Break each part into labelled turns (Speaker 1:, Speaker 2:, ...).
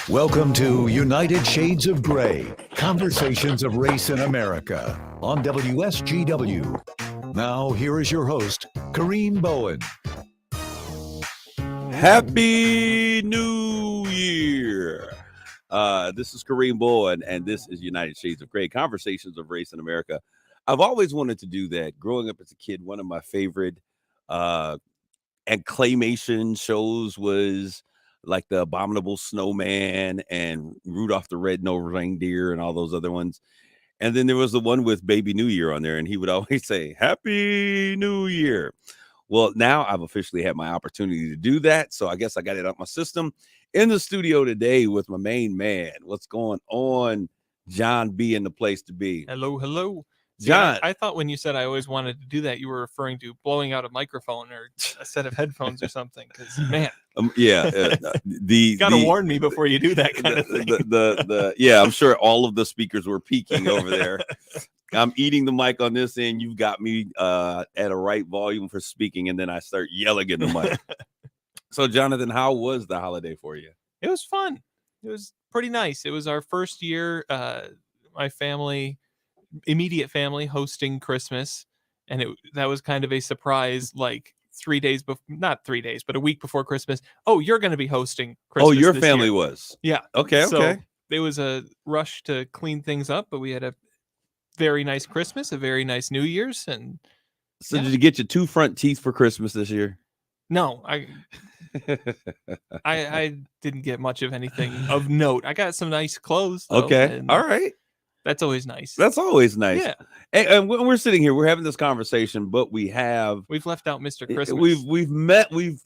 Speaker 1: Welcome to United Shades of Gray, Conversations of Race in America on WSGW. Now, here is your host, Kareem Bowen.
Speaker 2: Happy New Year. This is Kareem Bowen, and this is United Shades of Gray, Conversations of Race in America. I've always wanted to do that. Growing up as a kid, one of my favorite and claymation shows was like the Abominable Snowman and Rudolph the Red-Nosed Reindeer and all those other ones. And then there was the one with Baby New Year on there, and he would always say, Happy New Year. Well, now I've officially had my opportunity to do that, so I guess I got it up my system. In the studio today with my main man. What's going on, John B. in the place to be?
Speaker 3: Hello, hello. See,
Speaker 2: John.
Speaker 3: I thought when you said I always wanted to do that, you were referring to blowing out a microphone or a set of headphones or something. Because man,
Speaker 2: you
Speaker 3: got to warn me before you do that kind of thing.
Speaker 2: I'm sure all of the speakers were peaking over there. I'm eating the mic on this end. You've got me at a right volume for speaking, and then I start yelling in the mic. So, Jonathan, how was the holiday for you?
Speaker 3: It was fun. It was pretty nice. It was our first year, my immediate family hosting Christmas, and that was kind of a surprise, like 3 days before, not 3 days, but a week before Christmas. Oh, you're going to be hosting Christmas.
Speaker 2: Oh, your family was?
Speaker 3: Yeah.
Speaker 2: Okay.
Speaker 3: So there was a rush to clean things up, but we had a very nice Christmas, a very nice New Year's. And
Speaker 2: so did you get your 2 front teeth for Christmas this year?
Speaker 3: No, I didn't get much of anything of note. I got some nice clothes, though,
Speaker 2: okay. All right.
Speaker 3: That's always nice.
Speaker 2: That's always nice.
Speaker 3: Yeah.
Speaker 2: And when we're sitting here, we're having this conversation, but we've
Speaker 3: left out Mr. Christmas.
Speaker 2: We've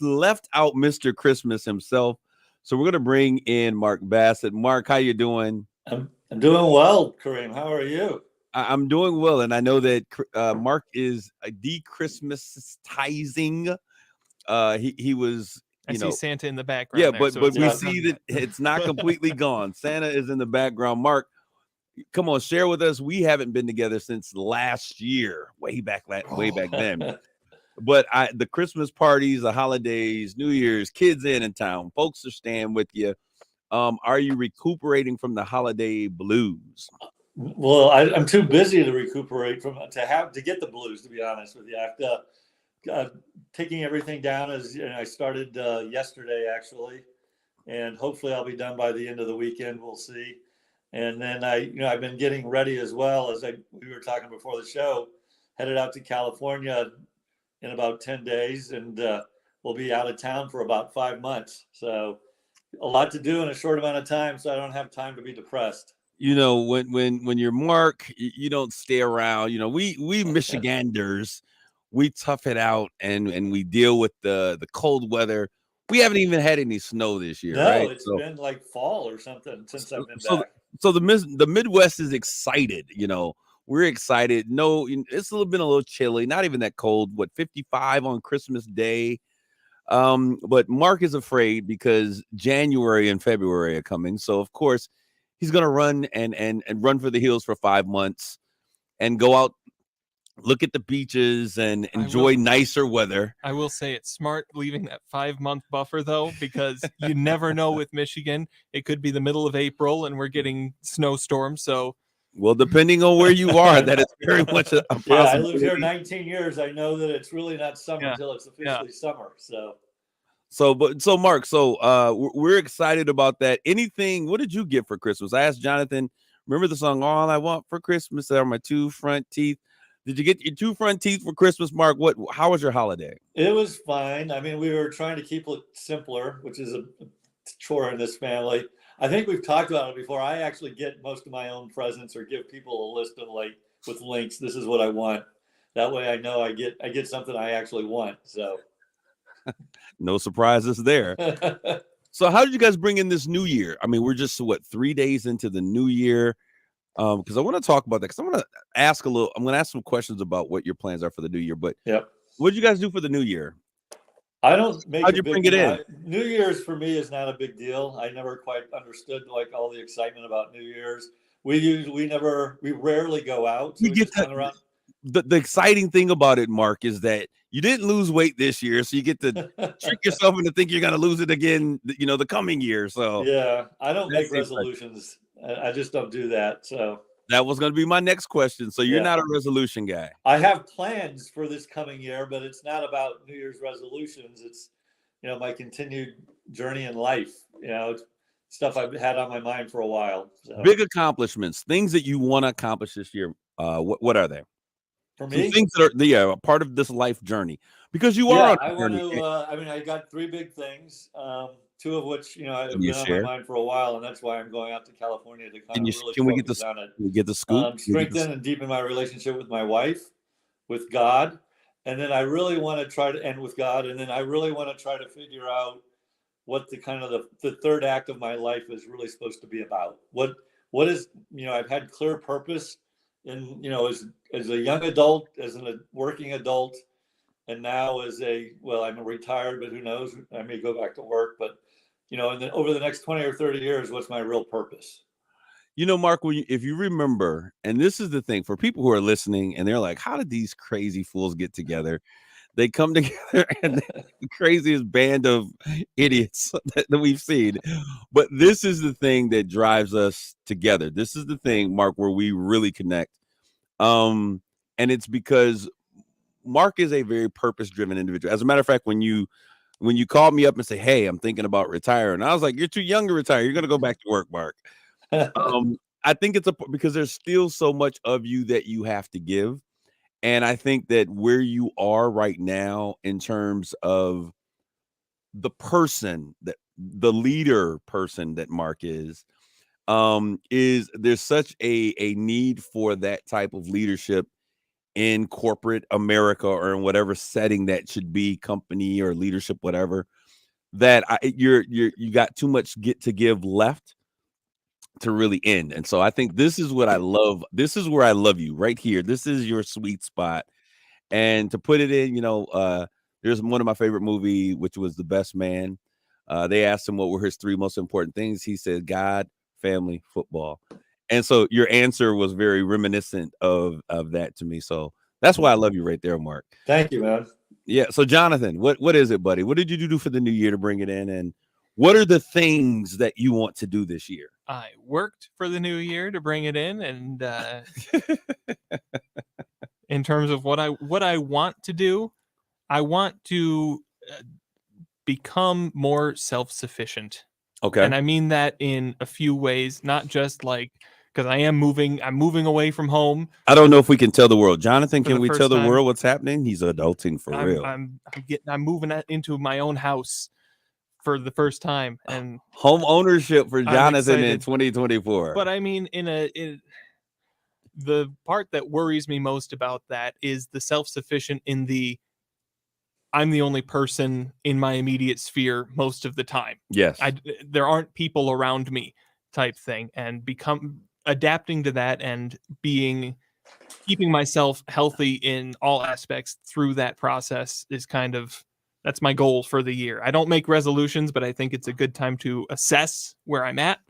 Speaker 2: left out Mr. Christmas himself. So we're going to bring in Mark Bassett. Mark, how you doing?
Speaker 4: I'm doing well, Kareem. How are you?
Speaker 2: I'm doing well, and I know that Mark is de-Christmasizing. He was.
Speaker 3: I see Santa in the background.
Speaker 2: Yeah,
Speaker 3: there,
Speaker 2: but we see that it's not completely gone. Santa is in the background. Mark, come on, share with us. We haven't been together since last year, way back then. But the Christmas parties, the holidays, New Year's, kids in town, folks are staying with you. Are you recuperating from the holiday blues?
Speaker 4: Well, I'm too busy to recuperate to get the blues. To be honest with you, I've taking everything down I started yesterday actually, and hopefully I'll be done by the end of the weekend. We'll see. And then I've been getting ready as well as we were talking before the show. Headed out to California in about 10 days, and we'll be out of town for about 5 months. So a lot to do in a short amount of time. So I don't have time to be depressed.
Speaker 2: When you're Mark, you don't stay around. We Michiganders, we tough it out and we deal with the cold weather. We haven't even had any snow this year.
Speaker 4: No,
Speaker 2: right?
Speaker 4: It's been like fall or something since I've been back.
Speaker 2: So the Midwest is excited. We're excited. No, it's been a little chilly, not even that cold. 55 on Christmas Day. But Mark is afraid because January and February are coming. So of course he's gonna run and run for the hills for 5 months and go out, look at the beaches and enjoy nicer weather.
Speaker 3: I will say it's smart leaving that 5-month buffer though, because you never know with Michigan. It could be the middle of April and we're getting snowstorms. So
Speaker 2: well, depending on where you are, that is very much a possibility.
Speaker 4: Yeah, I lived here 19 years. I know that it's really not summer until it's officially summer.
Speaker 2: So Mark, we're excited about that. What did you get for Christmas? I asked Jonathan, remember the song All I Want for Christmas Are My 2 Front Teeth? Did you get your 2 front teeth for Christmas, Mark? How was your holiday?
Speaker 4: It was fine. I mean, we were trying to keep it simpler, which is a chore in this family. I think we've talked about it before. I actually get most of my own presents or give people a list of with links. This is what I want. That way I know I get something I actually want. So
Speaker 2: no surprises there. So how did you guys bring in this new year? I mean, we're just 3 days into the new year. Because I want to talk about that. Because I'm going to ask some questions about what your plans are for the new year. But what did you guys do for the new year?
Speaker 4: I don't make.
Speaker 2: How'd you bring it in?
Speaker 4: New Year's for me is not a big deal. I never quite understood all the excitement about New Year's. We rarely go out. So
Speaker 2: the exciting thing about it, Mark, is that you didn't lose weight this year, so you get to trick yourself into thinking you're going to lose it again, the coming year. So
Speaker 4: Yeah, I don't make
Speaker 2: that's the exciting.
Speaker 4: resolutions. I just don't do that. So
Speaker 2: That was going to be my next question. So you're
Speaker 4: Yeah.
Speaker 2: not a resolution guy.
Speaker 4: I have plans for this coming year, but it's not about New Year's resolutions. It's, my continued journey in life. It's stuff I've had on my mind for a while. So.
Speaker 2: Big accomplishments, things that you want to accomplish this year. What are they?
Speaker 4: For
Speaker 2: Some
Speaker 4: me,
Speaker 2: things that are a part of this life journey, because you are on
Speaker 4: I
Speaker 2: a
Speaker 4: want
Speaker 2: journey.
Speaker 4: to. I got 3 big things. 2 of which have
Speaker 2: Can you
Speaker 4: been on
Speaker 2: share?
Speaker 4: my mind for a while, and that's why I'm going out to California to kind of really
Speaker 2: Can we get
Speaker 4: focus on it.
Speaker 2: Can we get the scoop?
Speaker 4: Strengthen and deepen my relationship with my wife, with God, and then I really want to try to end with God, and then I really want to try to figure out what the kind of the third act of my life is really supposed to be about. What is I've had clear purpose in as a young adult, as a working adult, and now as I'm retired, but who knows, I may go back to work, but and then over the next 20 or 30 years, what's my real purpose?
Speaker 2: Mark, if you remember, and this is the thing for people who are listening and they're like, how did these crazy fools get together? They come together and the craziest band of idiots that we've seen. But this is the thing that drives us together. This is the thing, Mark, where we really connect. And it's because Mark is a very purpose-driven individual. As a matter of fact, when you called me up and say, hey, I'm thinking about retiring, I was like, you're too young to retire. You're going to go back to work, Mark. I think it's because there's still so much of you that you have to give. And I think that where you are right now in terms of the leader person that Mark is there's such a need for that type of leadership in corporate America or in whatever setting that should be, company or leadership, whatever, that you got too much to give left to really end. And so I think this is what I love. This is where I love you right here. This is your sweet spot. And to put it in, there's one of my favorite movie, which was The Best Man. They asked him what were his 3 most important things. He said, God, family, football. And so your answer was very reminiscent of that to me. So that's why I love you right there, Mark.
Speaker 4: Thank you, man.
Speaker 2: Yeah. So Jonathan, what is it, buddy? What did you do for the new year to bring it in? And what are the things that you want to do this year?
Speaker 3: I worked for the new year to bring it in, and in terms of what I want to do, I want to become more self-sufficient.
Speaker 2: Okay.
Speaker 3: And I mean that in a few ways, not just like, because I'm moving away from home.
Speaker 2: I don't know if we can tell the world. Jonathan, can we tell the
Speaker 3: time,
Speaker 2: world what's happening? He's adulting for real.
Speaker 3: I'm moving into my own house for the first time, and
Speaker 2: home ownership for Jonathan in 2024.
Speaker 3: But I mean, the part that worries me most about that is the self-sufficient I'm the only person in my immediate sphere most of the time.
Speaker 2: Yes.
Speaker 3: There aren't people around me type thing, and adapting to that and keeping myself healthy in all aspects through that process is that's my goal for the year. I don't make resolutions, but I think it's a good time to assess where I'm at.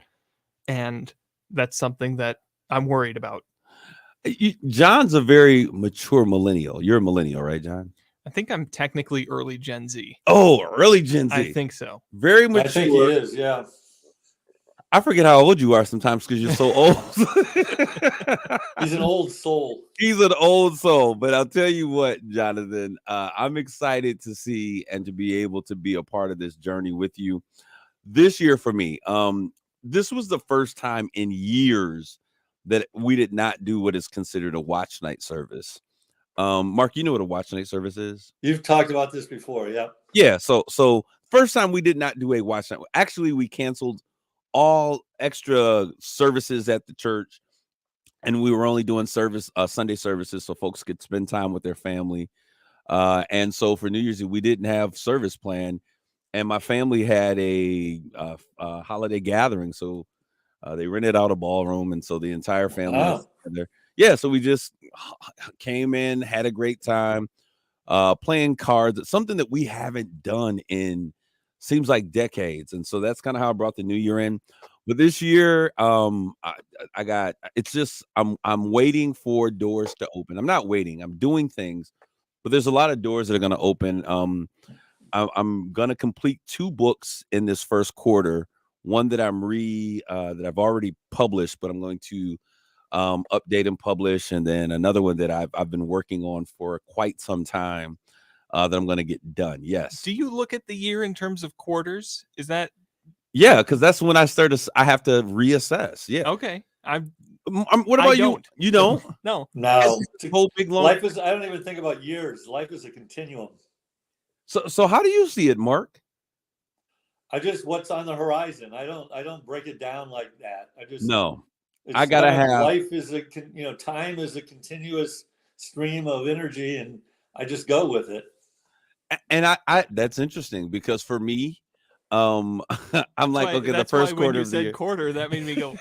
Speaker 3: And that's something that I'm worried about.
Speaker 2: John's a very mature millennial. You're a millennial, right, John?
Speaker 3: I think I'm technically early Gen Z.
Speaker 2: Oh, early Gen Z.
Speaker 3: I think so.
Speaker 2: Very mature.
Speaker 4: I think he is, yeah.
Speaker 2: I forget how old you are sometimes because you're so old.
Speaker 4: He's an old soul.
Speaker 2: He's an old soul. But I'll tell you what, Jonathan, I'm excited to see and to be able to be a part of this journey with you. This year for me, this was the first time in years that we did not do what is considered a watch night service. Mark, you know what a watch night service is?
Speaker 4: You've talked about this before, yeah.
Speaker 2: Yeah, so first time we did not do a watch night. Actually, we canceled all extra services at the church, and we were only doing Sunday services so folks could spend time with their family. And so for New Year's Eve, we didn't have service planned, and my family had a holiday gathering, so they rented out a ballroom, and so the entire family was together. Yeah, so we just came in, had a great time, playing cards. It's something that we haven't done in seems like decades, and so that's kind of how I brought the new year in. But this year, I got it's just I'm waiting for doors to open. I'm not waiting. I'm doing things, but there's a lot of doors that are going to open. I'm going to complete 2 books in this first quarter. One that that I've already published, but I'm going to update and publish, and then another one that I've been working on for quite some time that I'm going to get done. Yes.
Speaker 3: Do you look at the year in terms of quarters? Is that
Speaker 2: Yeah, because that's when I have to reassess. Yeah.
Speaker 3: okay?
Speaker 2: What about you?
Speaker 3: Don't.
Speaker 2: You don't?
Speaker 3: No.
Speaker 4: No,
Speaker 2: Whole big long.
Speaker 4: life is. I don't even think about years. Life is a continuum.
Speaker 2: So how do you see it, Mark?
Speaker 4: I just what's on the horizon. I don't break it down like that.
Speaker 2: No,
Speaker 4: It's
Speaker 2: I gotta have.
Speaker 4: life is time is a continuous stream of energy, and I just go with it.
Speaker 2: And I that's interesting because for me, I'm like, okay, the
Speaker 3: That's
Speaker 2: first
Speaker 3: why when
Speaker 2: quarter
Speaker 3: you
Speaker 2: of the
Speaker 3: said
Speaker 2: year.
Speaker 3: quarter, that made me go.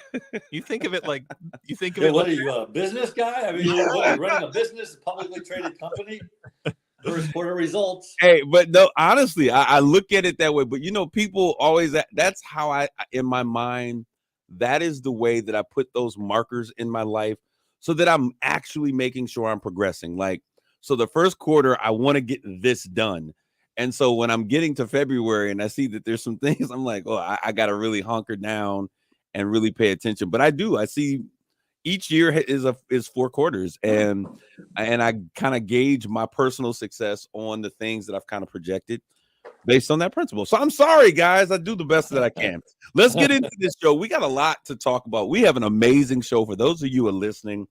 Speaker 3: You think of it like
Speaker 4: Hey, what are you, a business guy? I mean, what are you running a business, a publicly traded company? First quarter results.
Speaker 2: Hey, but no, honestly, I look at it that way. But people always that's how in my mind, that is the way that I put those markers in my life so that I'm actually making sure I'm progressing. Like, so the first quarter, I want to get this done. And so when I'm getting to February and I see that there's some things, I'm like, oh, I got to really hunker down and really pay attention. But I see each year is 4 quarters, and I kind of gauge my personal success on the things that I've kind of projected based on that principle. So I'm sorry, guys. I do the best that I can. Let's get into this show. We got a lot to talk about. We have an amazing show for those of you who are listening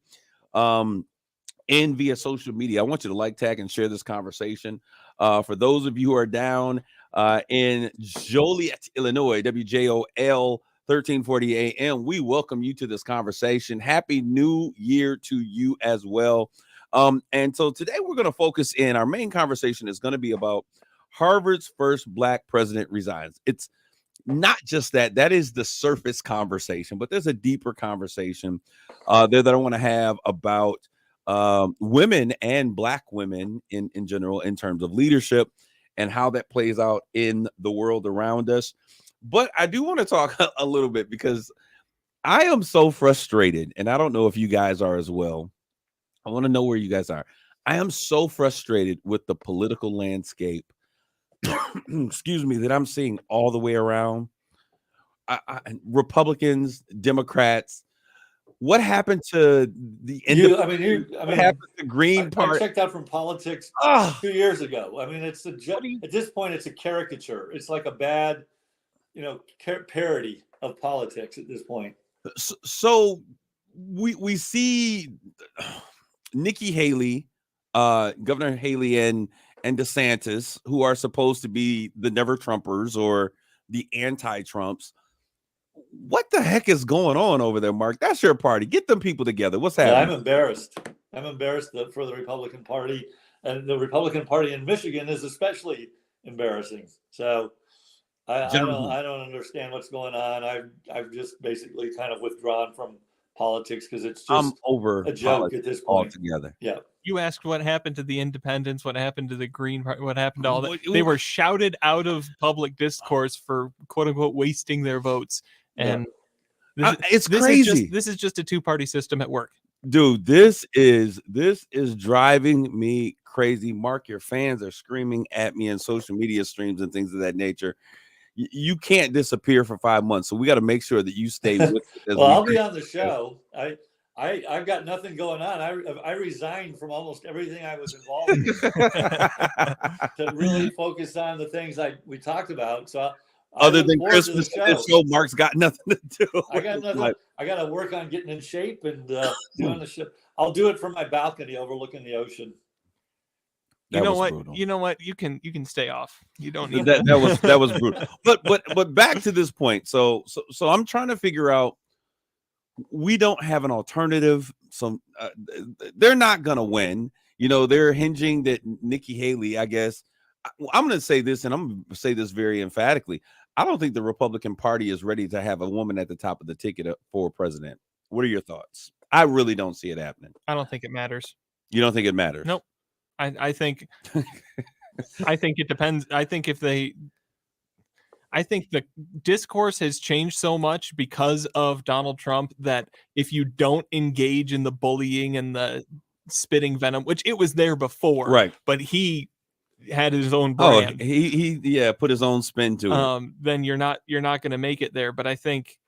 Speaker 2: in via social media. I want you to like, tag, and share this conversation. For those of you who are down in Joliet, Illinois, WJOL 1340 AM, we welcome you to this conversation. Happy New Year to you as well. And so today we're going to focus in. Our main conversation is going to be about Harvard's first Black president resigns. It's not just that is the surface conversation, but there's a deeper conversation there that I want to have about women and Black women in general in terms of leadership and how that plays out in the world around us. But I do want to talk a little bit because I am so frustrated, and I don't know if you guys are as well. I want to know where you guys are. I am so frustrated with the political landscape, excuse me, that I'm seeing all the way around. Republicans, Democrats. What happened to the
Speaker 4: What
Speaker 2: happened to the Green
Speaker 4: I
Speaker 2: Party?
Speaker 4: checked out from politics 2 years ago. I mean, at this point, it's a caricature. It's like a bad, parody of politics at this point.
Speaker 2: So we see Nikki Haley, Governor Haley, and DeSantis, who are supposed to be the never Trumpers or the anti-Trumps. What the heck is going on over there, Mark? That's your party. Get them people together. What's happening?
Speaker 4: I'm embarrassed. I'm embarrassed for the Republican Party, and the Republican Party in Michigan is especially embarrassing. So I don't understand what's going on. I've just basically kind of withdrawn from politics because it's just
Speaker 2: over
Speaker 4: a joke at this point
Speaker 2: altogether.
Speaker 4: Yeah.
Speaker 3: You asked what happened to the independents, what happened to the Green Party, what happened to all that. They were shouted out of public discourse for quote unquote wasting their votes. And
Speaker 2: it's crazy.
Speaker 3: This is just a 2-party system at work.
Speaker 2: Dude, this is driving me crazy. Mark, your fans are screaming at me in social media streams and things of that nature. You can't disappear for 5 months, so we got to make sure that you stay with it.
Speaker 4: Well, I'll be on the show. I've got nothing going on. I resigned from almost everything I was involved in to really focus on the things we talked about. So
Speaker 2: other than Christmas, show Mark's got nothing to do.
Speaker 4: I got nothing. I got to work on getting in shape and doing the show. I'll do it from my balcony overlooking the ocean.
Speaker 3: You know what? You can stay off. You don't need
Speaker 2: that was brutal. But back to this point. So I'm trying to figure out. We don't have an alternative. So they're not gonna win. They're hinging that Nikki Haley. I guess I'm gonna say this, and I'm gonna say this very emphatically. I don't think the Republican Party is ready to have a woman at the top of the ticket for president. What are your thoughts? I really don't see it happening.
Speaker 3: I don't think it matters.
Speaker 2: You don't think it matters?
Speaker 3: Nope. I think it depends. I think I think the discourse has changed so much because of Donald Trump that if you don't engage in the bullying and the spitting venom, which it was there before,
Speaker 2: Right.
Speaker 3: but he had his own
Speaker 2: Oh,
Speaker 3: brand.
Speaker 2: he put his own spin to it.
Speaker 3: Then you're not going to make it there. But I think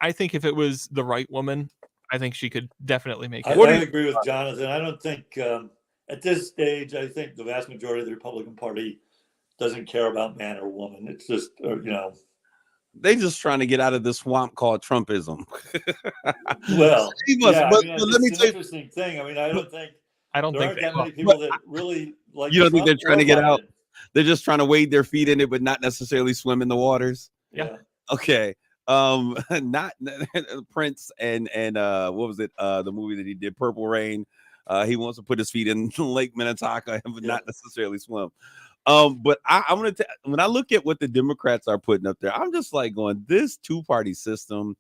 Speaker 3: if it was the right woman, I think she could definitely make it.
Speaker 4: I agree with Jonathan. I don't think at this stage, I think the vast majority of the Republican Party doesn't care about man or woman. It's just,
Speaker 2: They just trying to get out of this swamp called Trumpism.
Speaker 4: Well, yeah,
Speaker 2: but
Speaker 4: it's
Speaker 2: let me
Speaker 4: an
Speaker 2: tell you,
Speaker 4: interesting thing. I mean, I don't think
Speaker 3: there
Speaker 4: aren't that many people that really like.
Speaker 2: You don't think
Speaker 4: Trump
Speaker 2: they're trying to get out?
Speaker 4: Biden.
Speaker 2: They're just trying to wade their feet in it, but not necessarily swim in the waters.
Speaker 3: Yeah.
Speaker 2: Okay. Not Prince and what was it? The movie that he did, Purple Rain. He wants to put his feet in Lake Minnetonka, but not necessarily swim. But I'm gonna when I look at what the Democrats are putting up there, I'm just like going, this two-party system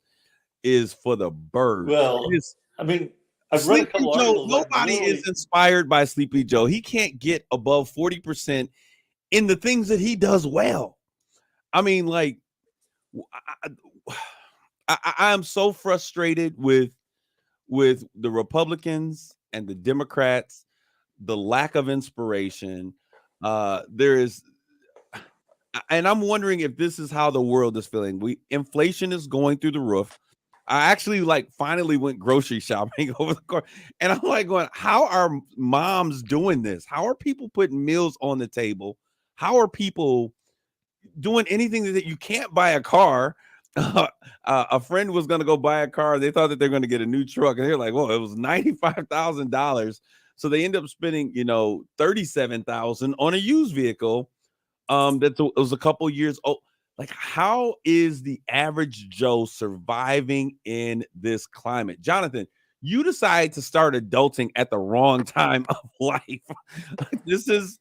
Speaker 2: is for the birds.
Speaker 4: Well, I mean, I've read a couple articles.
Speaker 2: Nobody is inspired by Sleepy Joe. He can't get above 40% in the things that he does well. I mean, like, I am so frustrated with the Republicans and the Democrats, the lack of inspiration. There is, and I'm wondering if this is how the world is feeling. Inflation is going through the roof. I actually finally went grocery shopping over the course, and I'm like going, how are moms doing this? How are people putting meals on the table? How are people doing anything that you can't buy a car? A friend was going to go buy a car. They thought that they're going to get a new truck, and they're like, well, it was $95,000. So they end up spending, $37,000 on a used vehicle. It was a couple years old. Like, how is the average Joe surviving in this climate? Jonathan, you decide to start adulting at the wrong time of life. This is,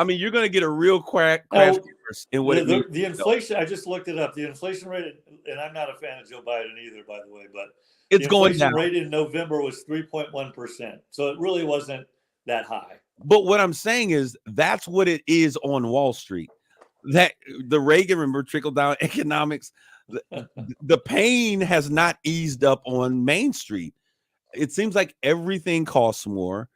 Speaker 2: you're going to get a real crash course in what
Speaker 4: the inflation. I just looked it up. The inflation rate, and I'm not a fan of Joe Biden either, by the way, but
Speaker 2: it's going down.
Speaker 4: The inflation rate in November was 3.1%. So it really wasn't that high.
Speaker 2: But what I'm saying is that's what it is on Wall Street. That the Reagan, remember, trickle down economics. The pain has not eased up on Main Street. It seems like everything costs more.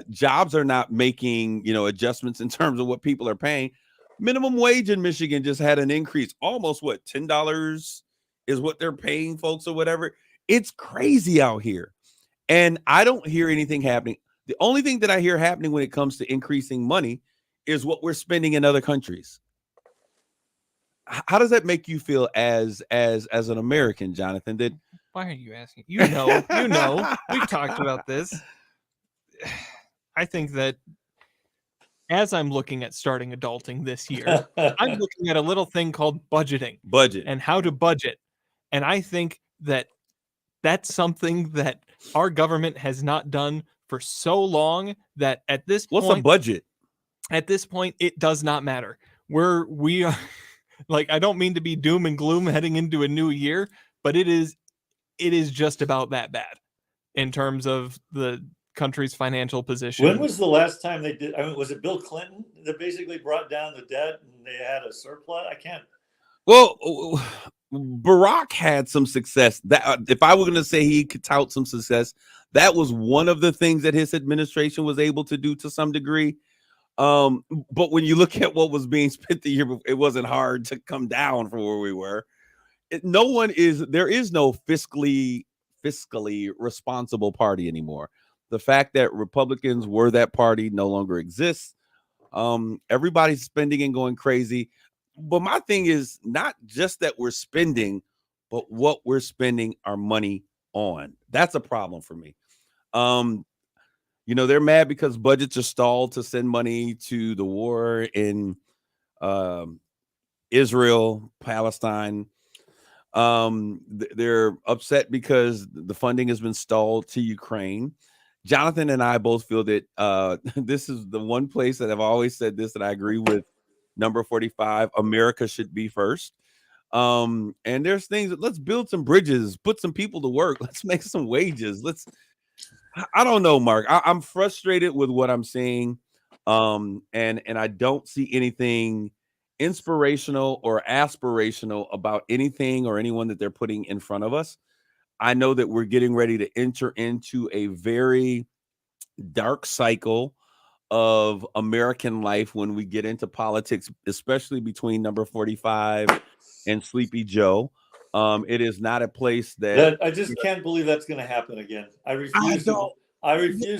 Speaker 2: Jobs are not making, adjustments in terms of what people are paying. Minimum wage in Michigan just had an increase. Almost $10 is what they're paying folks or whatever. It's crazy out here. And I don't hear anything happening. The only thing that I hear happening when it comes to increasing money is what we're spending in other countries. How does that make you feel as an American, Jonathan?
Speaker 3: Why are you asking? You know, we've talked about this. I think that as I'm looking at starting adulting this year, I'm looking at a little thing called budgeting and how to budget. And I think that that's something that our government has not done for so long that at this point,
Speaker 2: what's a budget?
Speaker 3: At this point, it does not matter. We are like, I don't mean to be doom and gloom heading into a new year, but it is just about that bad in terms of the country's financial position.
Speaker 4: When was the last time they did? Was it Bill Clinton that basically brought down the debt and they had a surplus? I can't.
Speaker 2: Well, Barack had some success. That if I were going to say he could tout some success, that was one of the things that his administration was able to do to some degree. But when you look at what was being spent the year before, it wasn't hard to come down from where we were. There is no fiscally responsible party anymore. The fact that Republicans were that party no longer exists. Everybody's spending and going crazy. But my thing is not just that we're spending, but what we're spending our money on. That's a problem for me. They're mad because budgets are stalled to send money to the war in Israel, Palestine. They're upset because the funding has been stalled to Ukraine. Jonathan and I both feel that this is the one place that I've always said this, that I agree with number 45. America should be first. And there's things that let's build some bridges, put some people to work. Let's make some wages. I don't know, Mark. I'm frustrated with what I'm seeing. And I don't see anything inspirational or aspirational about anything or anyone that they're putting in front of us. I know that we're getting ready to enter into a very dark cycle of American life when we get into politics, especially between number 45 and Sleepy Joe. It is not a place that
Speaker 4: I just can't believe that's going to happen again. I refuse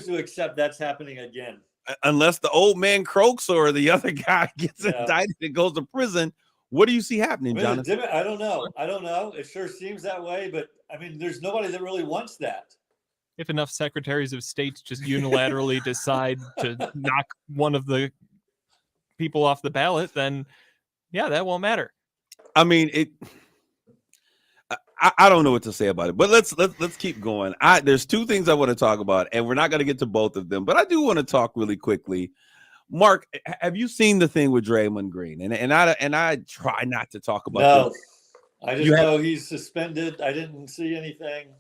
Speaker 4: to accept that's happening again.
Speaker 2: Unless the old man croaks or the other guy gets
Speaker 4: Yeah.
Speaker 2: indicted and goes to prison. What do you see happening, Jonathan?
Speaker 4: I don't know. It sure seems that way, but I mean, there's nobody that really wants that.
Speaker 3: If enough secretaries of state just unilaterally decide to knock one of the people off the ballot, then yeah, that won't matter.
Speaker 2: I mean, I don't know what to say about it, but let's keep going. There's two things I want to talk about, and we're not going to get to both of them, but I do want to talk really quickly. Mark, have you seen the thing with Draymond Green? And I try not to talk about.
Speaker 4: No, I just know he's suspended. I didn't see anything.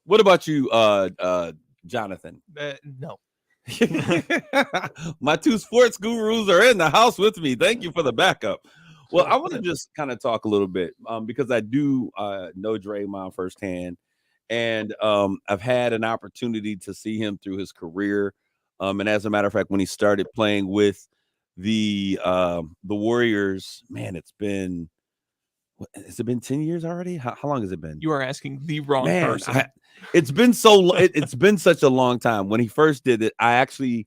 Speaker 2: What about you, Jonathan?
Speaker 3: No.
Speaker 2: My two sports gurus are in the house with me. Thank you for the backup. Well, I want to just kind of talk a little bit because I do know Draymond firsthand, and I've had an opportunity to see him through his career. And as a matter of fact, when he started playing with the Warriors, man, has it been 10 years already? How long has it been?
Speaker 3: You are asking the wrong person.
Speaker 2: It's been it's been such a long time. When he first did it, I actually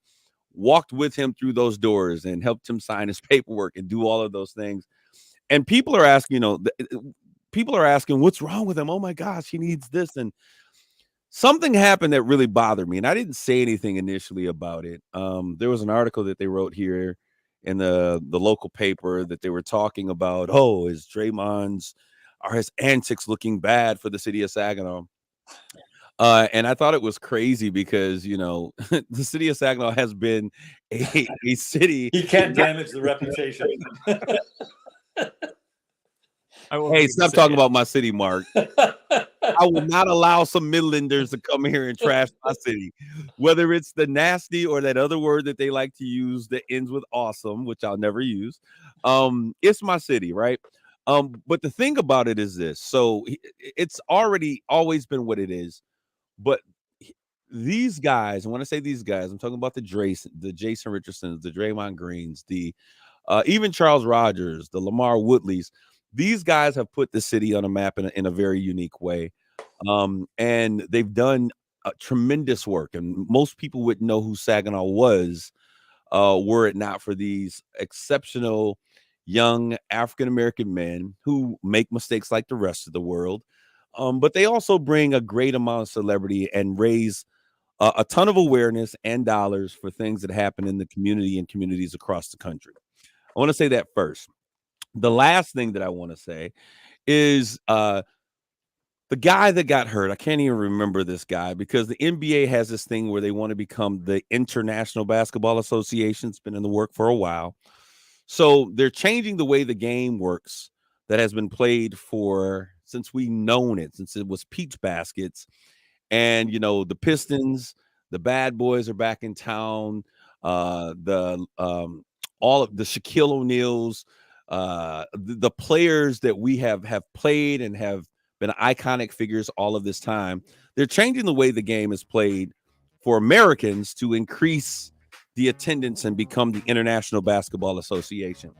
Speaker 2: walked with him through those doors and helped him sign his paperwork and do all of those things. And people are asking, what's wrong with him? Oh my gosh, he needs this. And something happened that really bothered me. And I didn't say anything initially about it. There was an article that they wrote here in the local paper that they were talking about, is are his antics looking bad for the city of Saginaw? And I thought it was crazy because, the city of Saginaw has been a city.
Speaker 4: He can't damage the reputation.
Speaker 2: Hey, stop talking about my city, Mark. I will not allow some Midlanders to come here and trash my city, whether it's the nasty or that other word that they like to use that ends with awesome, which I'll never use. It's my city, right? But the thing about it is this. So it's always been what it is. But these guys, and when I say these guys, I'm talking about the Jason Richardsons, the Draymond Greens, even Charles Rogers, the Lamar Woodleys. These guys have put the city on a map in a very unique way. And they've done tremendous work. And most people wouldn't know who Saginaw was were it not for these exceptional young African-American men who make mistakes like the rest of the world. But they also bring a great amount of celebrity and raise a ton of awareness and dollars for things that happen in the community and communities across the country. I want to say that first. The last thing that I want to say is the guy that got hurt. I can't even remember this guy because the NBA has this thing where they want to become the International Basketball Association. It's been in the work for a while. So they're changing the way the game works that has been played since we've known it, since it was Peach Baskets. And, the Pistons, the Bad Boys are back in town. All of the Shaquille O'Neals, the players that we have played and have been iconic figures all of this time. They're changing the way the game is played for Americans to increase the attendance and become the International Basketball Association.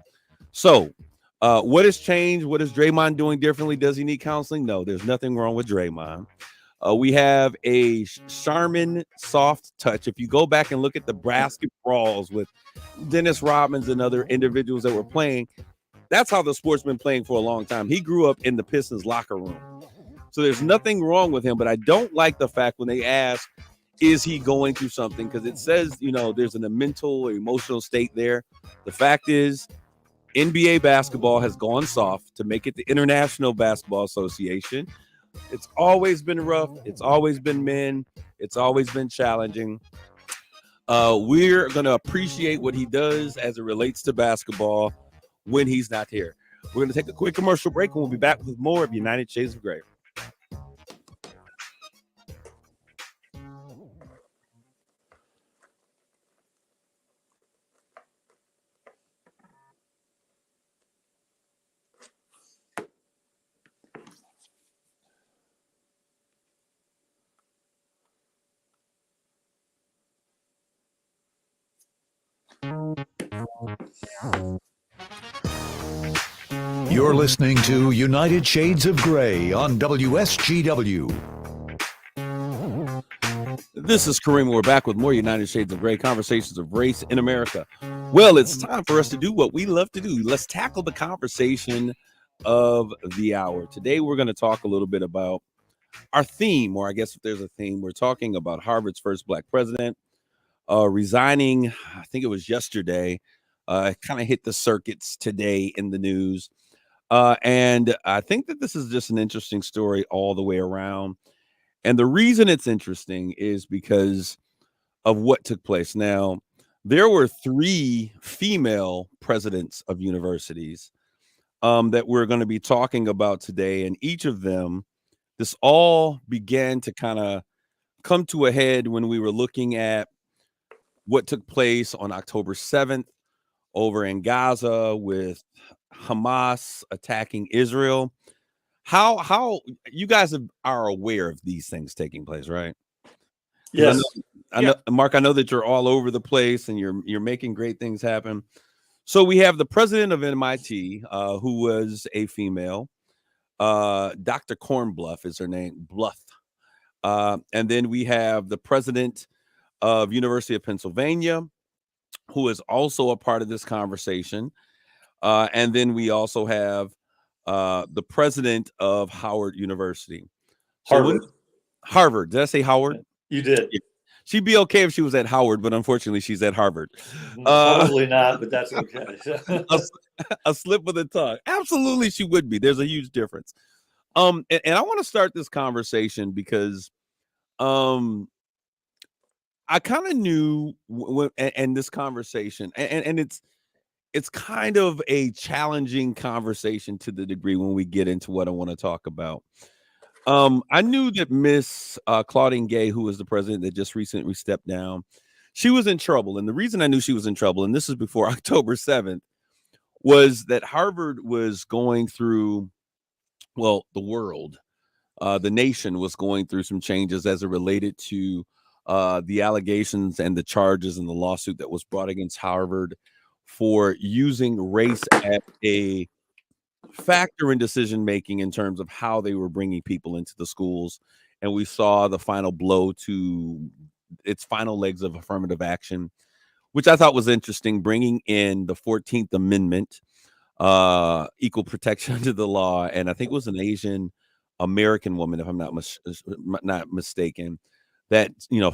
Speaker 2: So what has changed? What is Draymond doing differently? Does he need counseling? No, there's nothing wrong with Draymond. We have a Charmin soft touch. If you go back and look at the basket brawls with Dennis Rodman and other individuals that were playing, that's how the sport's been playing for a long time. He grew up in the Pistons locker room. So there's nothing wrong with him, but I don't like the fact when they ask, is he going through something? Because it says, there's a mental or emotional state there. The fact is, NBA basketball has gone soft to make it the International Basketball Association. It's always been rough. It's always been men. It's always been challenging. We're going to appreciate what he does as it relates to basketball when he's not here. We're going to take a quick commercial break and we'll be back with more of United Shades of Gray.
Speaker 1: You're listening to United Shades of Gray on WSGW.
Speaker 2: This is Kareem. We're back with more United Shades of Gray, conversations of race in America. Well, it's time for us to do what we love to do. Let's tackle the conversation of the hour. Today, we're going to talk a little bit about our theme, or I guess if there's a theme, we're talking about Harvard's first Black president resigning. I think it was yesterday. It kind of hit the circuits today in the news. And I think that this is just an interesting story all the way around. And the reason it's interesting is because of what took place. Now, there were 3 female presidents of universities that we're going to be talking about today. And each of them, this all began to kind of come to a head when we were looking at what took place on October 7th over in Gaza with Hamas attacking Israel. How you guys are aware of these things taking place, right?
Speaker 4: Yes.
Speaker 2: I know, Mark, I know that you're all over the place and you're making great things happen. So we have the president of MIT, who was a female. Dr. Cornbluff is her name, Bluff. And then we have the president of University of Pennsylvania, who is also a part of this conversation. And then we also have the president of Howard University. So Harvard. Did I say Howard?
Speaker 4: You did.
Speaker 2: Yeah. She'd be okay if she was at Howard, but unfortunately she's at Harvard.
Speaker 4: Probably not, but that's okay.
Speaker 2: a slip of the tongue. Absolutely she would be. There's a huge difference. And I want to start this conversation because I kind of knew and this conversation, and it's kind of a challenging conversation to the degree when we get into what I want to talk about. I knew that Miss Claudine Gay, who was the president that just recently stepped down, she was in trouble. And the reason I knew she was in trouble, and this is before October 7th, was that Harvard was going through, well, the world, the nation was going through some changes as it related to the allegations and the charges and the lawsuit that was brought against Harvard for using race as a factor in decision making in terms of how they were bringing people into the schools. And we saw the final blow to its final legs of affirmative action, which I thought was interesting, bringing in the 14th Amendment, equal protection under the law. And I think it was an Asian American woman, if I'm not mistaken, that, you know,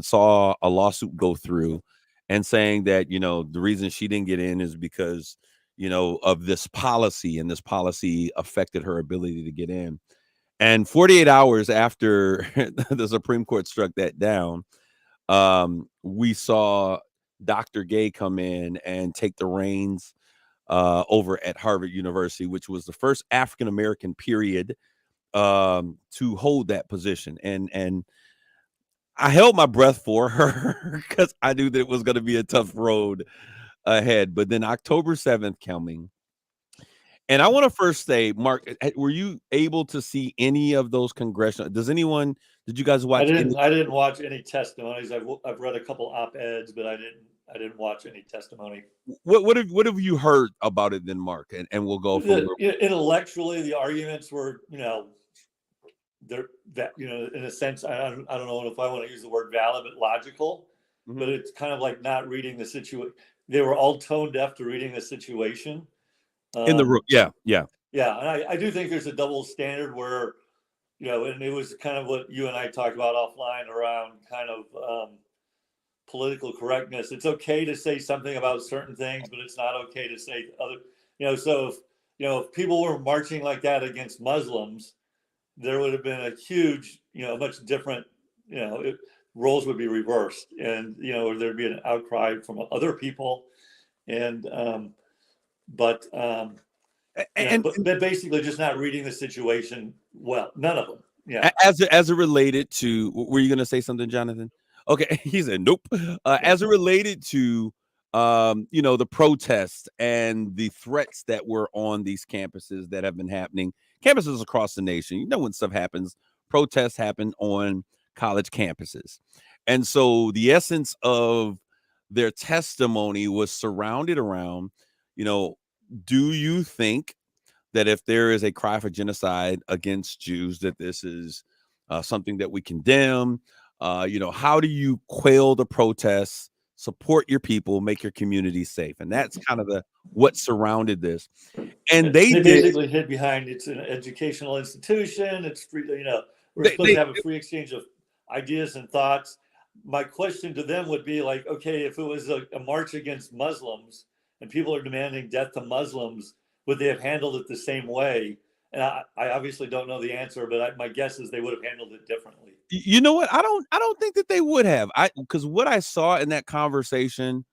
Speaker 2: saw a lawsuit go through and saying that, you know, the reason she didn't get in is because, you know, of this policy, and this policy affected her ability to get in. And 48 hours after the Supreme Court struck that down, we saw Dr. Gay come in and take the reins over at Harvard University, which was the first African-American period to hold that position. And I held my breath for her because I knew that it was going to be a tough road ahead. But then October 7th coming. And I want to first say, Mark, were you able to see any of those congressional? Did you guys watch?
Speaker 4: I didn't watch any testimonies. I've read a couple op-eds, but I didn't watch any testimony.
Speaker 2: What have you heard about it then, Mark? And we'll go from
Speaker 4: intellectually, the arguments were, you know, they're that, you know, in a sense, I don't know if I want to use the word valid, but logical. Mm-hmm. But it's kind of like not reading the situation. They were all tone deaf to reading the situation.
Speaker 2: In the room. Yeah.
Speaker 4: And I do think there's a double standard where, you know, and it was kind of what you and I talked about offline around kind of political correctness. It's okay to say something about certain things, but it's not okay to say other, you know, so if people were marching like that against Muslims, there would have been a huge, you know, much different, you know, roles would be reversed, and, you know, there'd be an outcry from other people. But basically just not reading the situation well. None of them. Yeah.
Speaker 2: As it related to, were you going to say something, Jonathan? Okay, he said nope. As it related to, you know, the protests and the threats that were on these campuses that have been happening, campuses across the nation. You know, when stuff happens, protests happen on college campuses, and so the essence of their testimony was surrounded around, do you think that if there is a cry for genocide against Jews, that this is something that we condemn? How do you quell the protests, support your people, make your community safe? And that's kind of what surrounded this. And they
Speaker 4: basically hid behind it's an educational institution. It's free, we're supposed to have a free exchange of ideas and thoughts. My question to them would be like, okay, if it was a march against Muslims and people are demanding death to Muslims, would they have handled it the same way? And I obviously don't know the answer, but my guess is they would have handled it differently.
Speaker 2: You know what? I don't think that they would have. Because what I saw in that conversation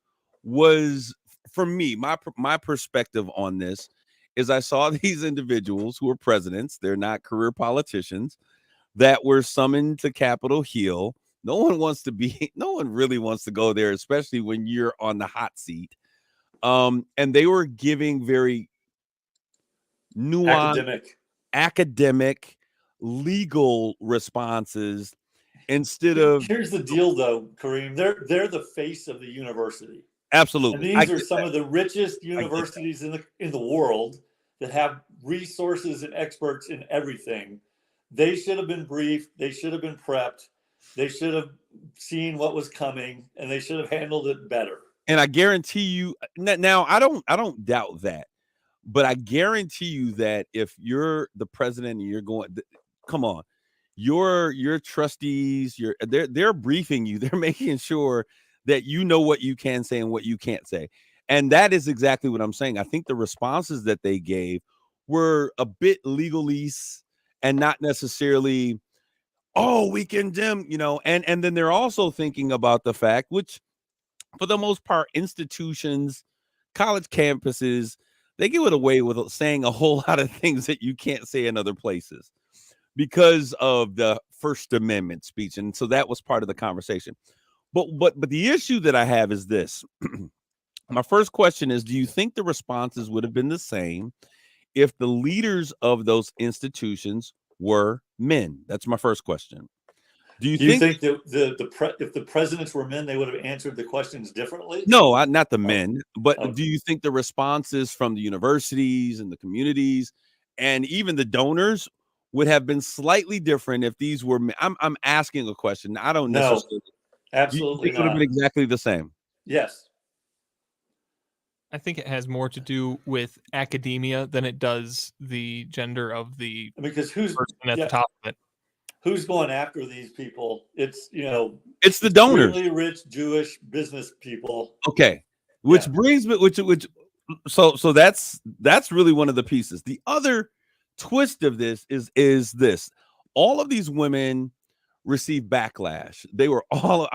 Speaker 2: was, for me, my perspective on this is I saw these individuals who are presidents. They're not career politicians that were summoned to Capitol Hill. No one really wants to go there, especially when you're on the hot seat. And they were giving very nuanced, academic, legal responses instead of.
Speaker 4: Here's the deal, though, Kareem. They're the face of the university.
Speaker 2: Absolutely,
Speaker 4: and these are some of the richest universities in the world that have resources and experts in everything. They should have been briefed. They should have been prepped. They should have seen what was coming, and they should have handled it better.
Speaker 2: And I guarantee you, now I don't doubt that, but I guarantee you that if you're the president and you're going, come on, your trustees, they're briefing you. They're making sure that you know what you can say and what you can't say. And that is exactly what I'm saying. I think the responses that they gave were a bit legalese and not necessarily, oh, we condemn, and then they're also thinking about the fact, which for the most part, institutions, college campuses, they give it away with saying a whole lot of things that you can't say in other places because of the First Amendment speech. And so that was part of the conversation. But the issue that I have is this. My first question is, do you think the responses would have been the same if the leaders of those institutions were men? That's my first question. Do you think
Speaker 4: that if the presidents were men, they would have answered the questions differently?
Speaker 2: No, not the men, but do you think the responses from the universities and the communities and even the donors would have been slightly different if these were men? I'm asking a question. I don't know.
Speaker 4: Absolutely
Speaker 2: not. It would have been exactly the same.
Speaker 4: Yes.
Speaker 3: I think it has more to do with academia than it does the gender of the
Speaker 4: person
Speaker 3: at the top of it.
Speaker 4: Who's going after these people? It's
Speaker 2: it's the donors,
Speaker 4: really rich Jewish business people.
Speaker 2: Okay, which brings me, so that's really one of the pieces. The other twist of this is this: all of these women received backlash. They were all,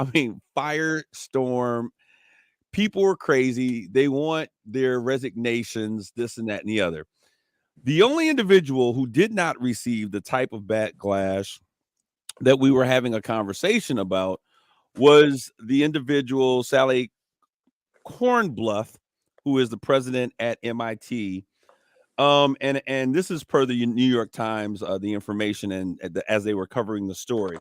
Speaker 2: firestorm. People were crazy. They want their resignations, this and that and the other. The only individual who did not receive the type of backlash that we were having a conversation about was the individual, Sally Kornbluth, who is the president at MIT. And this is per the New York Times, the information and as they were covering the story.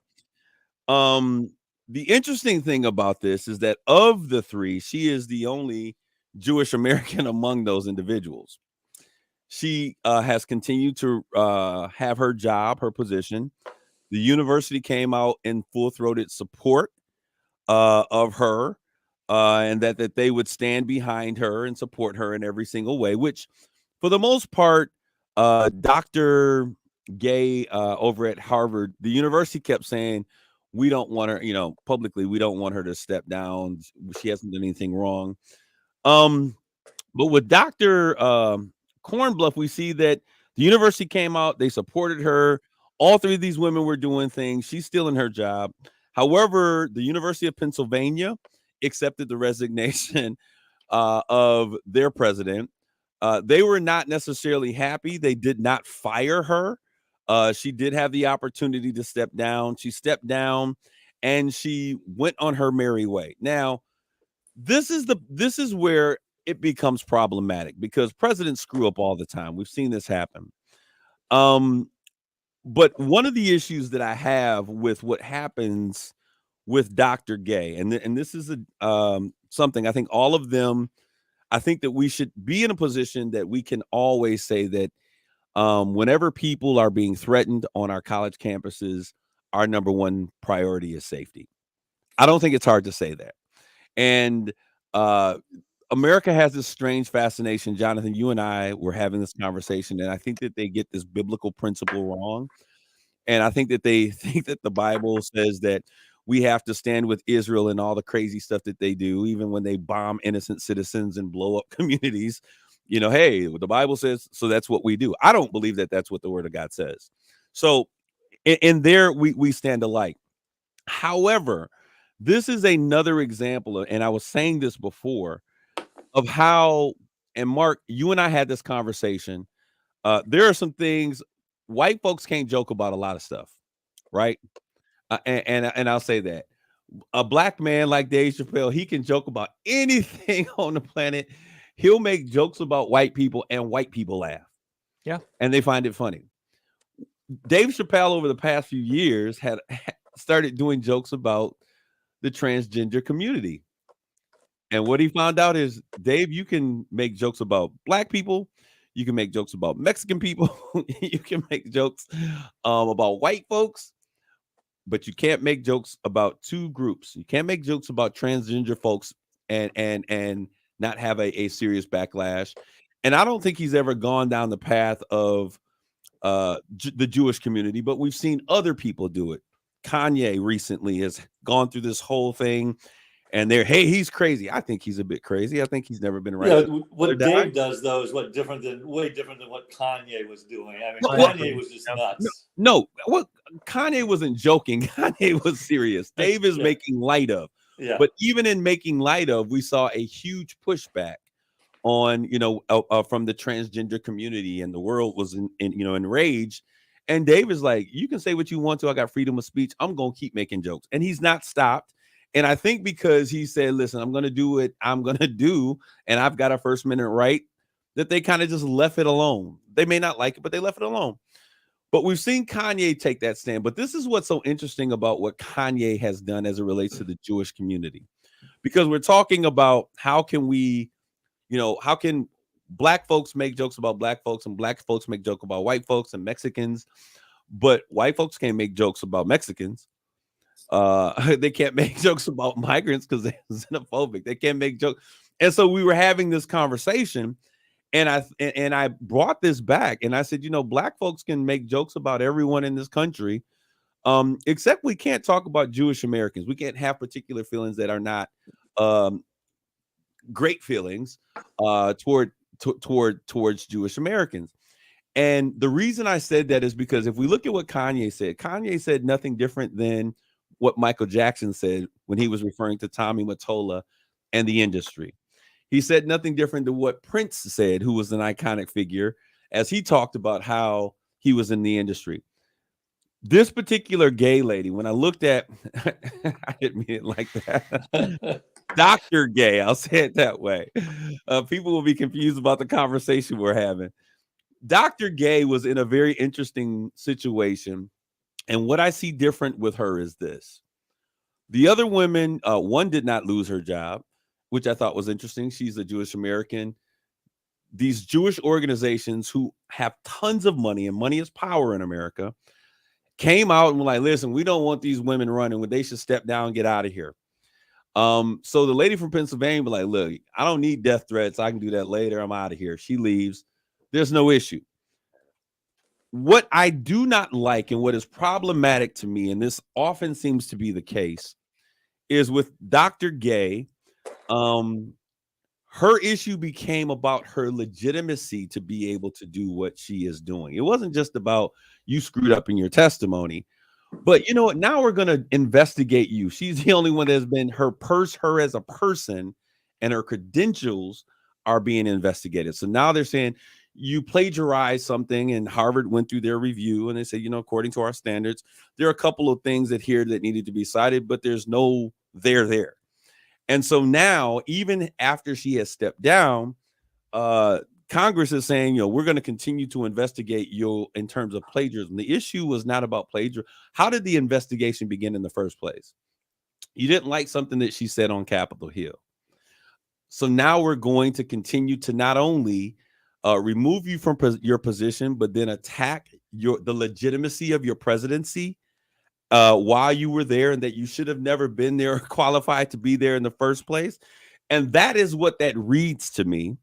Speaker 2: The interesting thing about this is that of the three, she is the only Jewish American among those individuals. She has continued to have her job, her position. The university came out in full-throated support of her, and that they would stand behind her and support her in every single way, which for the most part, Dr. Gay over at Harvard, the university kept saying, we don't want her, publicly, we don't want her to step down. She hasn't done anything wrong. But with Dr. Kornbluth, we see that the university came out, they supported her. All three of these women were doing things. She's still in her job. However, the University of Pennsylvania accepted the resignation of their president. They were not necessarily happy. They did not fire her. She did have the opportunity to step down. She stepped down and she went on her merry way. Now, this is where it becomes problematic because presidents screw up all the time. We've seen this happen. But one of the issues that I have with what happens with Dr. Gay, and this is something I think all of them. I think that we should be in a position that we can always say that whenever people are being threatened on our college campuses, our number one priority is safety. I don't think it's hard to say that. And America has this strange fascination. Jonathan, you and I were having this conversation, and I think that they get this biblical principle wrong. And I think that they think that the Bible says that we have to stand with Israel and all the crazy stuff that they do, even when they bomb innocent citizens and blow up communities. Hey, the Bible says, so that's what we do. I don't believe that that's what the Word of God says. So in there, we stand alike. However, this is another example, and I was saying this before, of how, and Mark, you and I had this conversation. There are some things white folks can't joke about a lot of stuff, right? And I'll say that a black man like Dave Chappelle, he can joke about anything on the planet. He'll make jokes about white people, and white people laugh.
Speaker 3: Yeah,
Speaker 2: and they find it funny. Dave Chappelle, over the past few years, had started doing jokes about the transgender community. And what he found out is, Dave, you can make jokes about black people. You can make jokes about Mexican people. You can make jokes about white folks, but you can't make jokes about two groups. You can't make jokes about transgender folks and not have a serious backlash. And I don't think he's ever gone down the path of the Jewish community, but we've seen other people do it. Kanye recently has gone through this whole thing, and hey, he's crazy. I think he's a bit crazy. I think he's never been right.
Speaker 4: Yeah, what Dave does though is way different than what Kanye was doing. I mean, Kanye was just nuts.
Speaker 2: No, Kanye wasn't joking. Kanye was serious. Dave is making light of.
Speaker 4: Yeah.
Speaker 2: But even in making light of, we saw a huge pushback on from the transgender community, and the world was enraged. And Dave is like, you can say what you want to. I got freedom of speech. I'm gonna keep making jokes, and he's not stopped. And I think because he said, listen, I'm gonna do what I'm gonna do, and I've got a First Amendment right, that they kind of just left it alone. They may not like it, but they left it alone. But we've seen Kanye take that stand. But this is what's so interesting about what Kanye has done as it relates to the Jewish community, because we're talking about how can black folks make jokes about black folks, and black folks make jokes about white folks and Mexicans, but white folks can't make jokes about Mexicans. They can't make jokes about migrants because they're xenophobic. They can't make jokes. And so we were having this conversation, and I brought this back, and I said, black folks can make jokes about everyone in this country, except we can't talk about Jewish Americans. We can't have particular feelings that are not great feelings towards Jewish Americans. And the reason I said that is because if we look at what Kanye said nothing different than what Michael Jackson said when he was referring to Tommy Mottola and the industry. He said nothing different than what Prince said, who was an iconic figure, as he talked about how he was in the industry. This particular gay lady, when I looked at, I didn't mean it like that. Dr. Gay, I'll say it that way. People will be confused about the conversation we're having. Dr. Gay was in a very interesting situation. And what I see different with her is this. The other women, one did not lose her job, which I thought was interesting. She's a Jewish American. These Jewish organizations who have tons of money, and money is power in America, came out and were like, listen, we don't want these women running. They should step down and get out of here. So the lady from Pennsylvania was like, look, I don't need death threats. I can do that later. I'm out of here. She leaves. There's no issue. What I do not like, and what is problematic to me, and this often seems to be the case, is with Dr. Gay. Her issue became about her legitimacy to be able to do what she is doing. It wasn't just about you screwed up in your testimony, but you know what? Now we're going to investigate you. She's the only one that has been her as a person, and her credentials are being investigated. So now they're saying you plagiarized something, and Harvard went through their review, and they say, according to our standards, there are a couple of things that needed to be cited, but there's no there. And so now, even after she has stepped down, Congress is saying, we're going to continue to investigate you in terms of plagiarism. The issue was not about plagiarism. How did the investigation begin in the first place? You didn't like something that she said on Capitol Hill. So now we're going to continue to not only remove you from your position, but then attack the legitimacy of your presidency while you were there, and that you should have never been there or qualified to be there in the first place. And that is what that reads to me.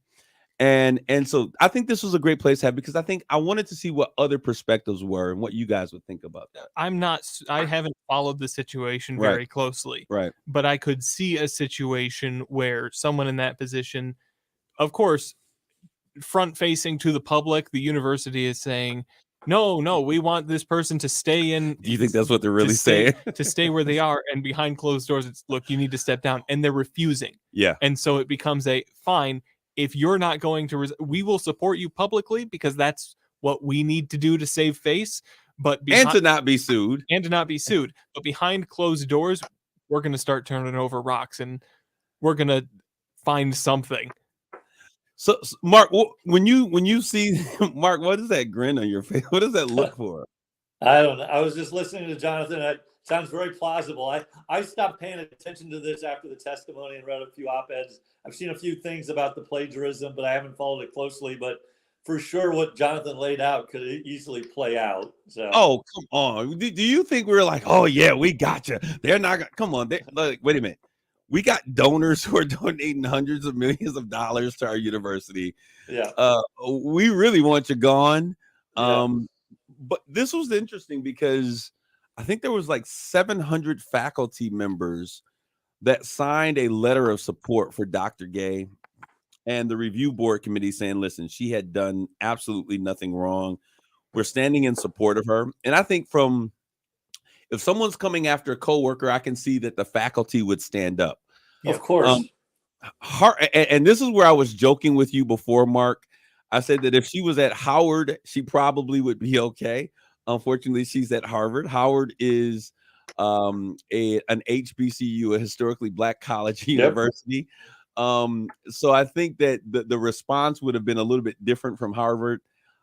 Speaker 2: And so I think this was a great place to have, because I think I wanted to see what other perspectives were and what you guys would think about that.
Speaker 3: I haven't followed the situation
Speaker 2: Right.
Speaker 3: very closely,
Speaker 2: Right.
Speaker 3: but I could see a situation where someone in that position, of course, front facing to the public, the university is saying, no, we want this person to stay in.
Speaker 2: Do you think that's what they're really
Speaker 3: saying?
Speaker 2: saying?
Speaker 3: To stay where they are, and behind closed doors, it's, look, you need to step down, and they're refusing.
Speaker 2: Yeah.
Speaker 3: And so it becomes a fine. If you're not going to, we will support you publicly because that's what we need to do to save face. But
Speaker 2: and to not be sued.
Speaker 3: But behind closed doors, we're going to start turning over rocks, and we're going to find something.
Speaker 2: So Mark, when you see Mark, what is that grin on your face? What does that look for?
Speaker 4: I don't know. I was just listening to Jonathan. It sounds very plausible. I stopped paying attention to this after the testimony and read a few op-eds. I've seen a few things about the plagiarism, but I haven't followed it closely. But for sure, what Jonathan laid out could easily play out. So.
Speaker 2: Oh, come on. Do you think we're like, oh, yeah, we got you? They're not going to, come on. Like, wait a minute. We got donors who are donating hundreds of millions of dollars to our university.
Speaker 4: Yeah.
Speaker 2: We really want you gone.
Speaker 4: Yeah.
Speaker 2: But this was interesting because I think there was like 700 faculty members that signed a letter of support for Dr. Gay and the review board committee saying, listen, she had done absolutely nothing wrong. We're standing in support of her. And I think if someone's coming after a coworker, I can see that the faculty would stand up.
Speaker 4: Of course.
Speaker 2: And this is where I was joking with you before, Mark. I said that if she was at Howard, she probably would be okay. Unfortunately, she's at Harvard. Howard is an HBCU, a historically Black college university. So I think that the response would have been a little bit different from Howard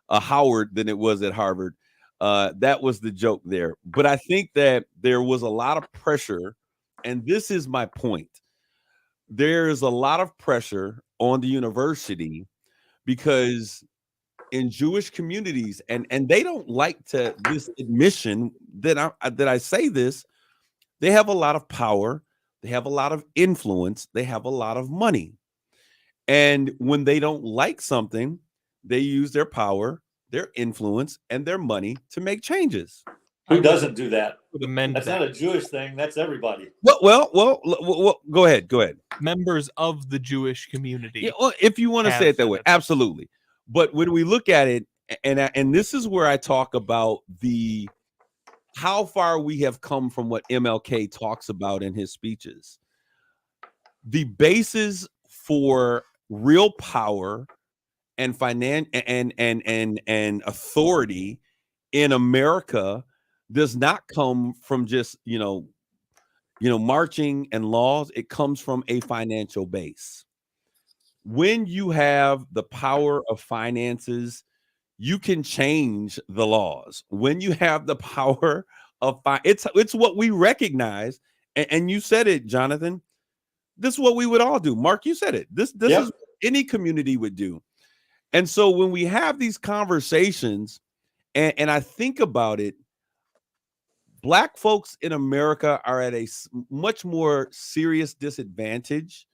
Speaker 2: than it was at Harvard. That was the joke there. But I think that there was a lot of pressure, and this is my point. There's a lot of pressure on the university because in Jewish communities, and they don't like this admission that I say this, they have a lot of power, they have a lot of influence, they have a lot of money. And when they don't like something, they use their power, their influence, and their money to make changes.
Speaker 4: Who doesn't do that?
Speaker 3: That's
Speaker 4: not a Jewish thing. That's everybody.
Speaker 2: Well, go ahead.
Speaker 3: Members of the Jewish community.
Speaker 2: Yeah, well, if you want to say it that way, absolutely. But when we look at it, and this is where I talk about how far we have come from what MLK talks about in his speeches. The basis for real power and finance and authority in America does not come from just marching and laws. It comes from a financial base. When you have the power of finances, you can change the laws. When you have the power of it's what we recognize, and you said it, Jonathan. This is what we would all do. Mark, you said it. This is what any community would do. And so when we have these conversations, and I think about it, Black folks in America are at a much more serious disadvantage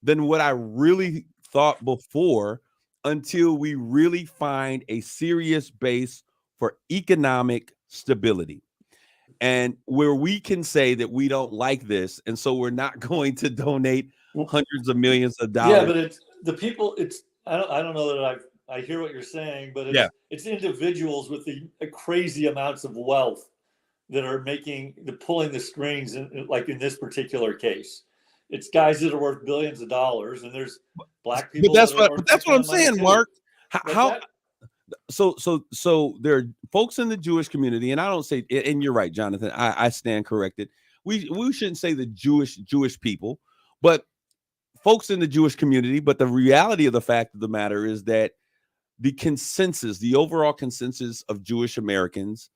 Speaker 2: than what I really thought before, until we really find a serious base for economic stability. And where we can say that we don't like this, and so we're not going to donate hundreds of millions of dollars.
Speaker 4: Yeah, but it's the people. I don't know that I hear what you're saying, but it's individuals with the crazy amounts of wealth that are pulling the strings, like in this particular case. It's guys that are worth billions of dollars, and there's Black people.
Speaker 2: But that's what I'm saying, Mark. So there are folks in the Jewish community, and I don't say, and you're right, Jonathan, I stand corrected. We shouldn't say the Jewish people, but folks in the Jewish community. But the reality of the fact of the matter is that the overall consensus of Jewish Americans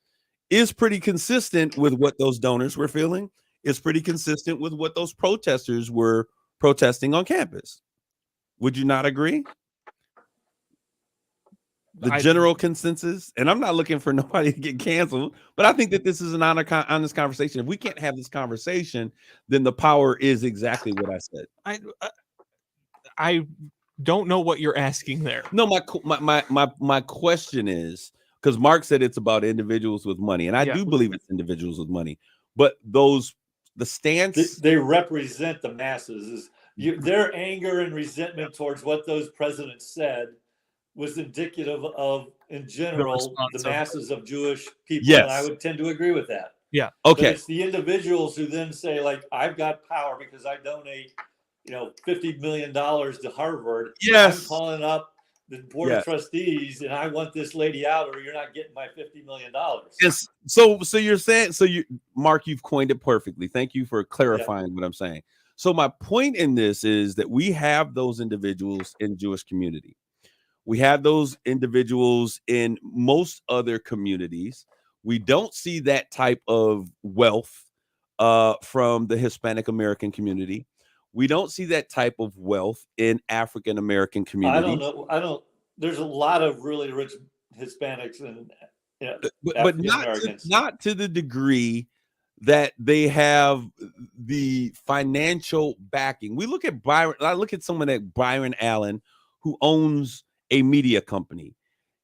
Speaker 2: is pretty consistent with what those donors were feeling. is pretty consistent with what those protesters were protesting on campus. Would you not agree? The general consensus, and I'm not looking for nobody to get canceled, but I think that this is an honest conversation. If we can't have this conversation, then the power is exactly what I said.
Speaker 3: I don't know what you're asking there.
Speaker 2: No, my question is, because Mark said it's about individuals with money, and I do believe it's individuals with money, but the stance
Speaker 4: they represent the masses. Their anger and resentment towards what those presidents said was indicative of, in general, the masses of Jewish people.
Speaker 2: Yes.
Speaker 4: And I would tend to agree with that.
Speaker 3: Yeah.
Speaker 2: Okay.
Speaker 4: But it's the individuals who then say, like, I've got power because I donate, $50 million to Harvard.
Speaker 2: Yes.
Speaker 4: I'm calling up the board of trustees and I want this lady out or you're not getting my $50 million.
Speaker 2: Yes. So you're saying, Mark, you've coined it perfectly. Thank you for clarifying what I'm saying. So my point in this is that we have those individuals in Jewish community. We have those individuals in most other communities. We don't see that type of wealth from the Hispanic American community. We don't see that type of wealth in African American communities.
Speaker 4: I don't. There's a lot of really rich Hispanics and
Speaker 2: but not to the degree that they have the financial backing. We look at Byron. I look at someone like Byron Allen, who owns a media company.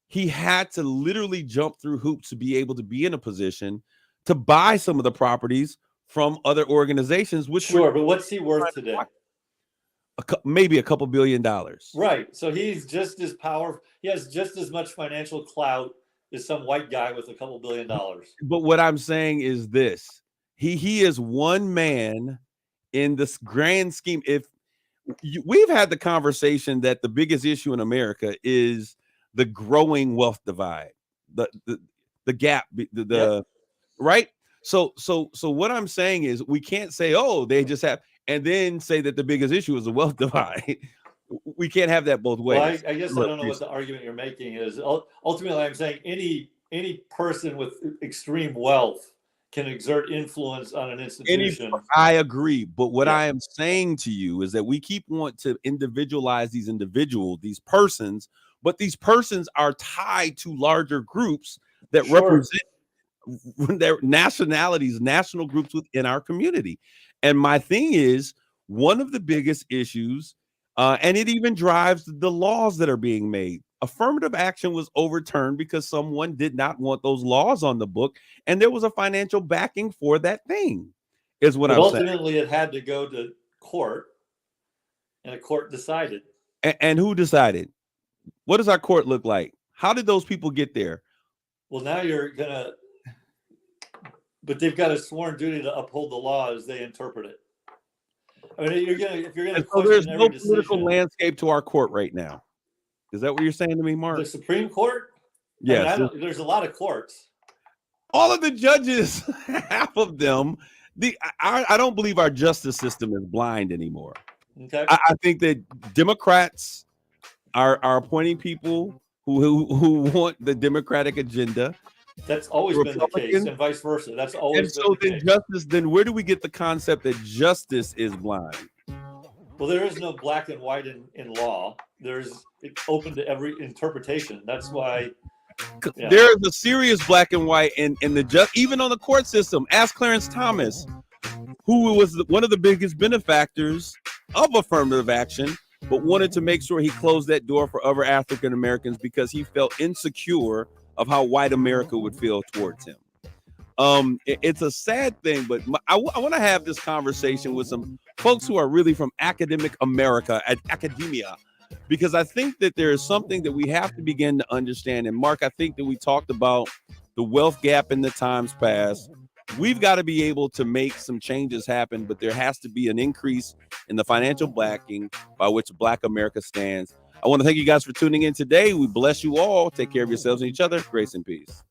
Speaker 2: He had to literally jump through hoops to be able to be in a position to buy some of the properties from other organizations.
Speaker 4: But what's he worth today?
Speaker 2: Maybe a couple $1 billion.
Speaker 4: Right. So he's just as powerful. He has just as much financial clout as some white guy with a couple $1 billion.
Speaker 2: But what I'm saying is this: he is one man in this grand scheme. We've had the conversation that the biggest issue in America is the growing wealth divide, the gap, right. So what I'm saying is we can't say, oh, they just have, and then say that the biggest issue is the wealth divide. We can't have that both ways.
Speaker 4: Well, I guess I don't know what the argument you're making is. Ultimately, I'm saying any person with extreme wealth can exert influence on an institution.
Speaker 2: I agree. But what I am saying to you is that we keep wanting to individualize these persons, but these persons are tied to larger groups that represent their nationalities, national groups within our community. And my thing is, one of the biggest issues, and it even drives the laws that are being made. Affirmative action was overturned because someone did not want those laws on the book, and there was a financial backing for that thing, is what I'm saying.
Speaker 4: Ultimately, it had to go to court, and a court decided.
Speaker 2: And who decided? What does our court look like? How did those people get there?
Speaker 4: Well, now but they've got a sworn duty to uphold the law as they interpret it. I mean, if you're gonna question
Speaker 2: there's
Speaker 4: every
Speaker 2: no
Speaker 4: decision,
Speaker 2: political landscape to our court right now. Is that what you're saying to me, Mark?
Speaker 4: The Supreme Court?
Speaker 2: Yes.
Speaker 4: There's a lot of courts.
Speaker 2: All of the judges, half of them, I don't believe our justice system is blind anymore.
Speaker 4: Okay.
Speaker 2: I think that Democrats are appointing people who want the Democratic agenda.
Speaker 4: That's always been the case, and vice versa. That's always been the case.
Speaker 2: Then where do we get the concept that justice is blind?
Speaker 4: Well, there is no black and white in law. It's open to every interpretation. That's why
Speaker 2: there is a serious black and white in the even on the court system. Ask Clarence Thomas, who was one of the biggest benefactors of affirmative action, but wanted to make sure he closed that door for other African Americans because he felt insecure of how white America would feel towards him. It's a sad thing, but I want to have this conversation with some folks who are really from academic America, at academia, because I think that there is something that we have to begin to understand. And Mark, I think that we talked about the wealth gap in the times past. We've got to be able to make some changes happen, but there has to be an increase in the financial backing by which Black America stands. I want to thank you guys for tuning in today. We bless you all. Take care of yourselves and each other. Grace and peace.